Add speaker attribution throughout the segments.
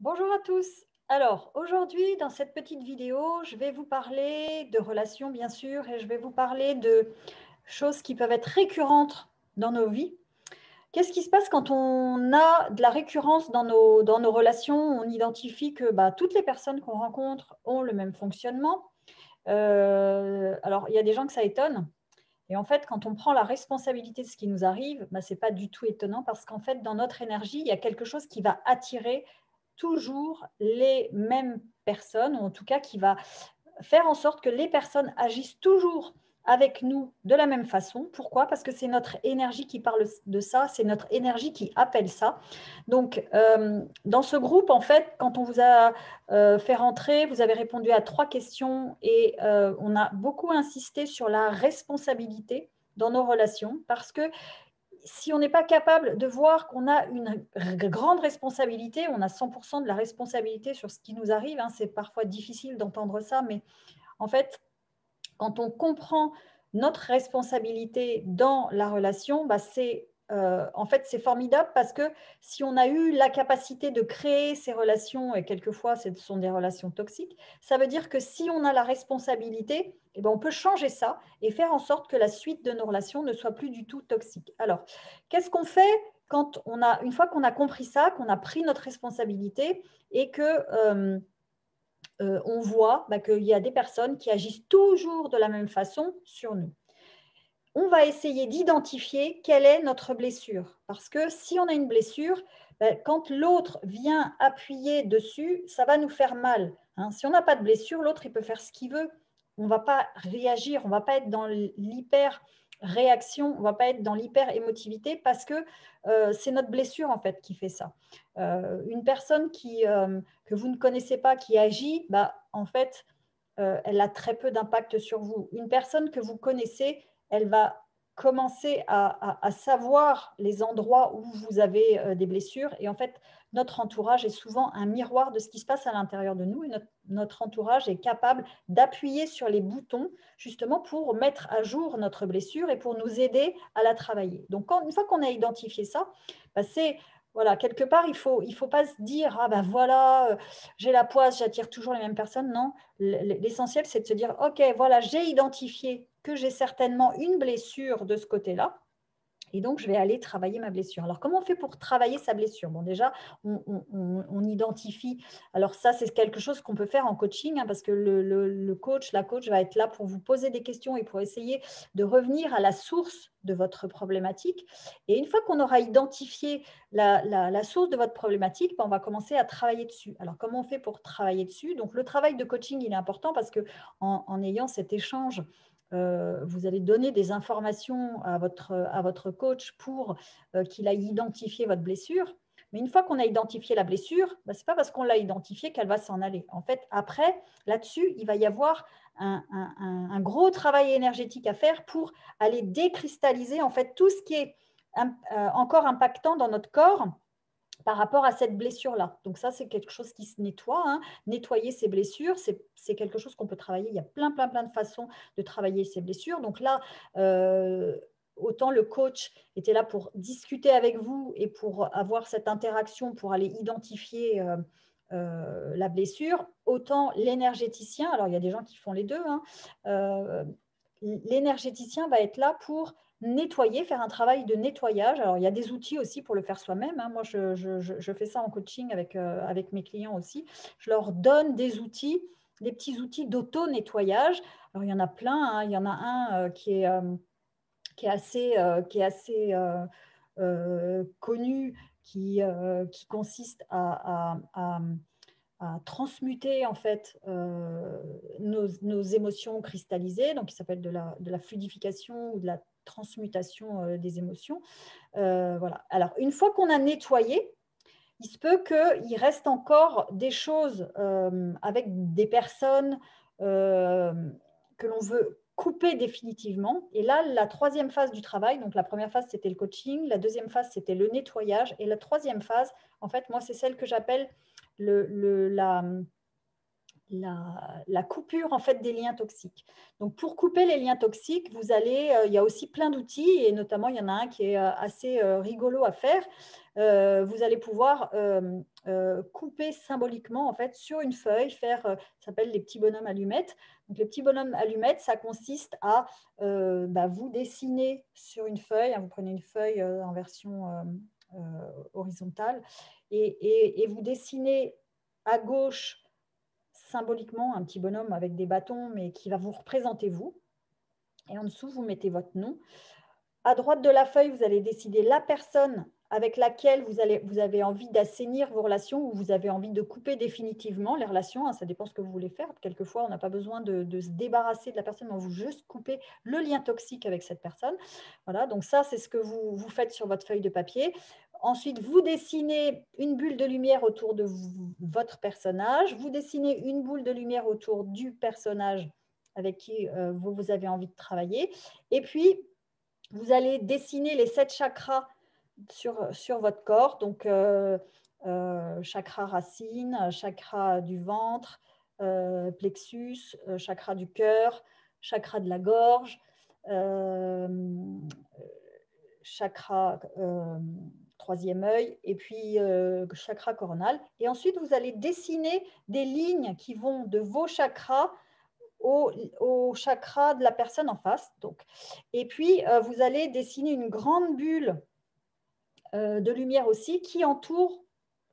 Speaker 1: Bonjour à tous. Alors, aujourd'hui, dans cette petite vidéo, je vais vous parler de relations, bien sûr, et je vais vous parler de choses qui peuvent être récurrentes dans nos vies. Qu'est-ce qui se passe quand on a de la récurrence dans nos relations? On identifie que toutes les personnes qu'on rencontre ont le même fonctionnement. Alors, il y a des gens que ça étonne. Et en fait, quand on prend la responsabilité de ce qui nous arrive, ce n'est pas du tout étonnant parce qu'en fait, dans notre énergie, il y a quelque chose qui va attirer toujours les mêmes personnes, ou en tout cas qui va faire en sorte que les personnes agissent toujours avec nous de la même façon. Pourquoi? Parce que c'est notre énergie qui parle de ça, c'est notre énergie qui appelle ça. Donc, dans ce groupe, en fait, quand on vous a fait rentrer, vous avez répondu à 3 questions et on a beaucoup insisté sur la responsabilité dans nos relations parce que si on n'est pas capable de voir qu'on a une grande responsabilité, on a 100% de la responsabilité sur ce qui nous arrive, hein, c'est parfois difficile d'entendre ça, mais en fait, quand on comprend notre responsabilité dans la relation, en fait, c'est formidable parce que si on a eu la capacité de créer ces relations, et quelquefois ce sont des relations toxiques, ça veut dire que si on a la responsabilité, on peut changer ça et faire en sorte que la suite de nos relations ne soit plus du tout toxique. Alors, qu'est-ce qu'on fait une fois qu'on a compris ça, qu'on a pris notre responsabilité et que on voit qu'il y a des personnes qui agissent toujours de la même façon sur nous? On va essayer d'identifier quelle est notre blessure. Parce que si on a une blessure, quand l'autre vient appuyer dessus, ça va nous faire mal, hein. Si on n'a pas de blessure, l'autre, il peut faire ce qu'il veut. On ne va pas réagir, on ne va pas être dans l'hyper-réaction, on ne va pas être dans l'hyper-émotivité parce que c'est notre blessure, en fait, qui fait ça. Une personne que vous ne connaissez pas, qui agit, en fait, elle a très peu d'impact sur vous. Une personne que vous connaissez, elle va commencer à savoir les endroits où vous avez des blessures. Et en fait, notre entourage est souvent un miroir de ce qui se passe à l'intérieur de nous. Et notre entourage est capable d'appuyer sur les boutons justement pour mettre à jour notre blessure et pour nous aider à la travailler. Donc, une fois qu'on a identifié ça, c'est voilà, quelque part, il faut pas se dire: «Ah voilà, j'ai la poisse, j'attire toujours les mêmes personnes». Non, l'essentiel, c'est de se dire: «OK, voilà, j'ai identifié que j'ai certainement une blessure de ce côté-là et donc je vais aller travailler ma blessure». Alors, comment on fait pour travailler sa blessure? Bon, déjà, on identifie. Alors ça, c'est quelque chose qu'on peut faire en coaching, hein, parce que le coach, la coach va être là pour vous poser des questions et pour essayer de revenir à la source de votre problématique. Et une fois qu'on aura identifié la source de votre problématique, on va commencer à travailler dessus. Alors, comment on fait pour travailler dessus? Donc, le travail de coaching, il est important parce que en ayant cet échange, vous allez donner des informations à votre coach pour qu'il aille identifier votre blessure. Mais une fois qu'on a identifié la blessure, ce n'est pas parce qu'on l'a identifiée qu'elle va s'en aller. En fait, après, là-dessus, il va y avoir un gros travail énergétique à faire pour aller décristalliser en fait tout ce qui est encore impactant dans notre corps par rapport à cette blessure-là. Donc ça, c'est quelque chose qui se nettoie, hein. Nettoyer ses blessures, c'est quelque chose qu'on peut travailler. Il y a plein, plein, plein de façons de travailler ses blessures. Donc là, autant le coach était là pour discuter avec vous et pour avoir cette interaction, pour aller identifier la blessure, autant l'énergéticien, alors il y a des gens qui font les deux, hein, l'énergéticien va être là pour nettoyer, faire un travail de nettoyage. Alors, il y a des outils aussi pour le faire soi-même, hein. Moi, je fais ça en coaching avec mes clients aussi. Je leur donne des outils, des petits outils d'auto-nettoyage. Alors, il y en a plein, hein. Il y en a un qui est assez connu, qui consiste à transmuter en fait nos émotions cristallisées, donc qui s'appelle de la fluidification ou de la transmutation des émotions. Voilà. Alors, une fois qu'on a nettoyé, il se peut qu'il reste encore des choses avec des personnes euh, que l'on veut couper définitivement. Et là, la troisième phase du travail, donc la première phase, c'était le coaching, la deuxième phase, c'était le nettoyage, et la troisième phase, en fait, moi, c'est celle que j'appelle le, le, la, la coupure en fait des liens toxiques. Donc pour couper les liens toxiques, vous allez, il y a aussi plein d'outils et notamment il y en a un qui est assez rigolo à faire. Vous allez pouvoir couper symboliquement en fait sur une feuille, faire, ça s'appelle les petits bonhommes allumettes. Donc les petits bonhommes allumettes, ça consiste à vous dessiner sur une feuille, hein, vous prenez une feuille en version horizontale et vous dessinez à gauche symboliquement un petit bonhomme avec des bâtons, mais qui va vous représenter vous. Et en dessous, vous mettez votre nom. À droite de la feuille, vous allez décider la personne avec laquelle vous avez envie d'assainir vos relations ou vous avez envie de couper définitivement les relations. Hein, ça dépend ce que vous voulez faire. Quelquefois, on n'a pas besoin de se débarrasser de la personne, mais vous juste couper le lien toxique avec cette personne. Voilà, donc ça, c'est ce que vous faites sur votre feuille de papier. Ensuite, vous dessinez une bulle de lumière autour de votre personnage. Vous dessinez une boule de lumière autour du personnage avec qui vous avez envie de travailler. Et puis, vous allez dessiner les 7 chakras sur votre corps. Donc, chakra racine, chakra du ventre, plexus, chakra du cœur, chakra de la gorge, chakra troisième œil et puis chakra coronal. Et ensuite, vous allez dessiner des lignes qui vont de vos chakras au chakra de la personne en face. Donc. Et puis, vous allez dessiner une grande bulle de lumière aussi qui entoure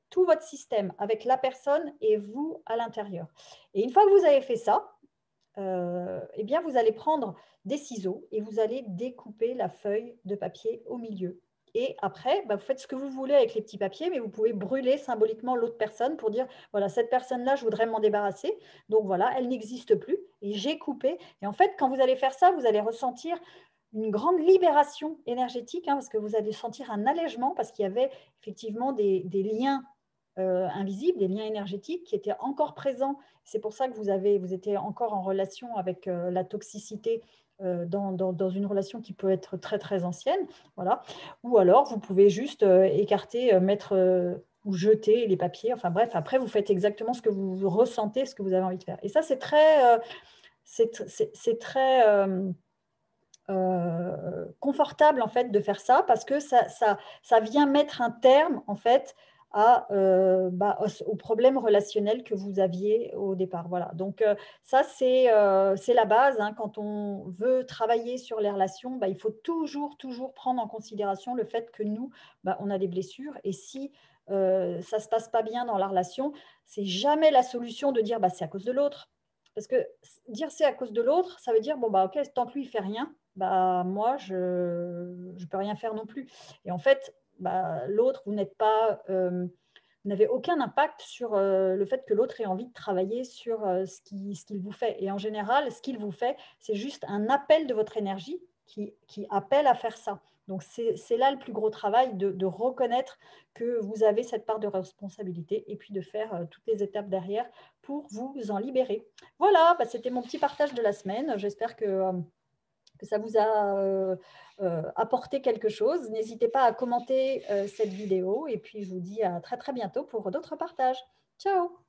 Speaker 1: tout votre système avec la personne et vous à l'intérieur. Et une fois que vous avez fait ça, eh bien, vous allez prendre des ciseaux et vous allez découper la feuille de papier au milieu. Et après, vous faites ce que vous voulez avec les petits papiers, mais vous pouvez brûler symboliquement l'autre personne pour dire, voilà, cette personne-là, je voudrais m'en débarrasser. Donc voilà, elle n'existe plus et j'ai coupé. Et en fait, quand vous allez faire ça, vous allez ressentir une grande libération énergétique, hein, parce que vous allez sentir un allègement, parce qu'il y avait effectivement des liens invisibles, des liens énergétiques qui étaient encore présents. C'est pour ça que vous étiez encore en relation avec la toxicité dans une relation qui peut être très, très ancienne. Voilà. Ou alors, vous pouvez juste écarter, mettre ou jeter les papiers. Enfin bref, après, vous faites exactement ce que vous ressentez, ce que vous avez envie de faire. Et ça, c'est très... c'est très confortable en fait de faire ça parce que ça vient mettre un terme en fait au problème relationnel que vous aviez au départ. Voilà. Donc ça c'est la base. Hein. Quand on veut travailler sur les relations, il faut toujours prendre en considération le fait que nous, on a des blessures et si ça ne se passe pas bien dans la relation, c'est jamais la solution de dire c'est à cause de l'autre. Parce que dire c'est à cause de l'autre, ça veut dire, ok, tant que lui, il ne fait rien, moi, je ne peux rien faire non plus. Et en fait, l'autre, vous n'avez aucun impact sur le fait que l'autre ait envie de travailler sur ce qu'il vous fait. Et en général, ce qu'il vous fait, c'est juste un appel de votre énergie qui appelle à faire ça. Donc, c'est là le plus gros travail de reconnaître que vous avez cette part de responsabilité et puis de faire toutes les étapes derrière pour vous en libérer. Voilà, c'était mon petit partage de la semaine. J'espère que ça vous a apporté quelque chose. N'hésitez pas à commenter cette vidéo et puis je vous dis à très très bientôt pour d'autres partages. Ciao!